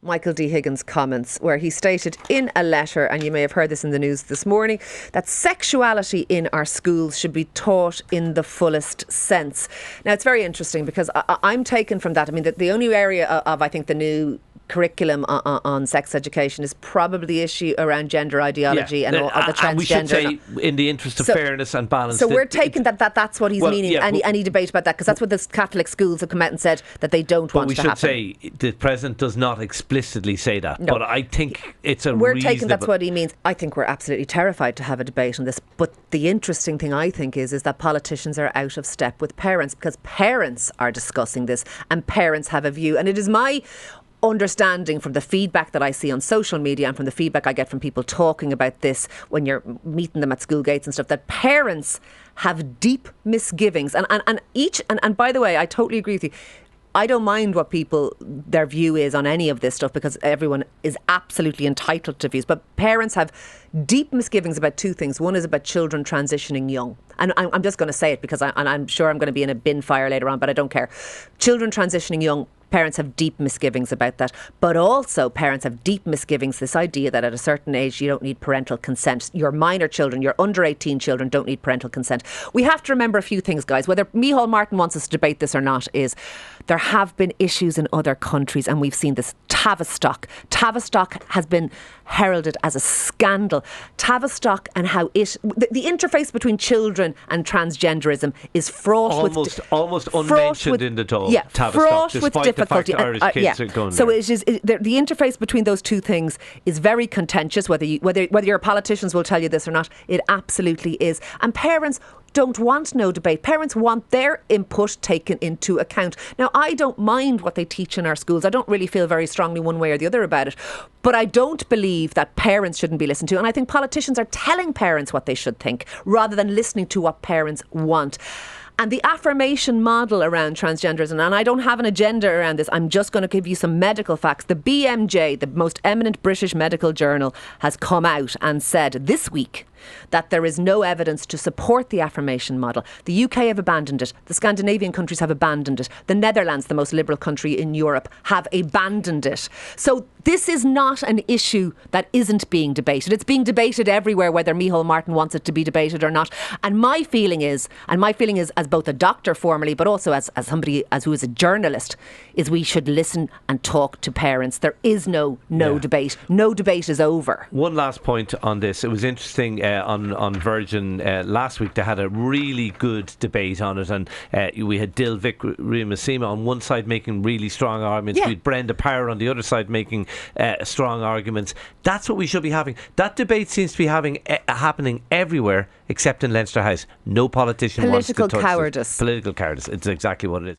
Michael D Higgins' comments, where he stated in a letter, and you may have heard this in the news this morning, that sexuality in our schools should be taught in the fullest sense. Now, it's very interesting because I'm taken from that. I mean, the only area of, I think, the new curriculum on sex education is probably the issue around gender ideology and all the transgender. And we should say, in the interest of fairness and balance. So we're taking that's what he's meaning. Any debate about that, because that's what the Catholic schools have come out and said that they don't want to happen. But we should say the President does not explicitly say that. No. But I think it's we're taking that's what he means. I think we're absolutely terrified to have a debate on this. But the interesting thing, I think, is that politicians are out of step with parents, because parents are discussing this and parents have a view. And it is my understanding from the feedback that I see on social media and from the feedback I get from people talking about this when you're meeting them at school gates and stuff, that parents have deep misgivings. And by the way, I totally agree with you. I don't mind what their view is on any of this stuff, because everyone is absolutely entitled to views. But parents have deep misgivings about two things. One is about children transitioning young. And I'm just going to say it because I'm sure I'm going to be in a bin fire later on, but I don't care. Children transitioning young. Parents have deep misgivings about that. But also parents have deep misgivings, this idea that at a certain age you don't need parental consent. Your minor children, your under 18 children don't need parental consent. We have to remember a few things, guys. Whether Micheál Martin wants us to debate this or not, is there have been issues in other countries, and we've seen this. Tavistock has been heralded as a scandal. Tavistock and how the interface between children and transgenderism is fraught with almost unmentioned in the talk. Yeah, Tavistock, fraught with difficulty. Irish kids are going so there. The interface between those two things is very contentious. Whether your politicians will tell you this or not, it absolutely is. And parents don't want no debate. Parents want their input taken into account. Now, I don't mind what they teach in our schools. I don't really feel very strongly one way or the other about it. But I don't believe that parents shouldn't be listened to. And I think politicians are telling parents what they should think rather than listening to what parents want. And the affirmation model around transgenderism, and I don't have an agenda around this, I'm just going to give you some medical facts. The BMJ, the most eminent British medical journal, has come out and said this week that there is no evidence to support the affirmation model. The UK have abandoned it. The Scandinavian countries have abandoned it. The Netherlands, the most liberal country in Europe, have abandoned it. So this is not an issue that isn't being debated. It's being debated everywhere, whether Micheál Martin wants it to be debated or not. And my feeling is as both a doctor formerly, but also as somebody who is a journalist, is we should listen and talk to parents. There is no debate. No debate is over. One last point on this. It was interesting on Virgin last week. They had a really good debate on it, and we had Dilvik Rimasima on one side making really strong arguments. We had Brenda Power on the other side making strong arguments. That's what we should be having. That debate seems to be happening everywhere except in Leinster House. No politician wants to touch it. Political cowardice. Political cowardice. It's exactly what it is.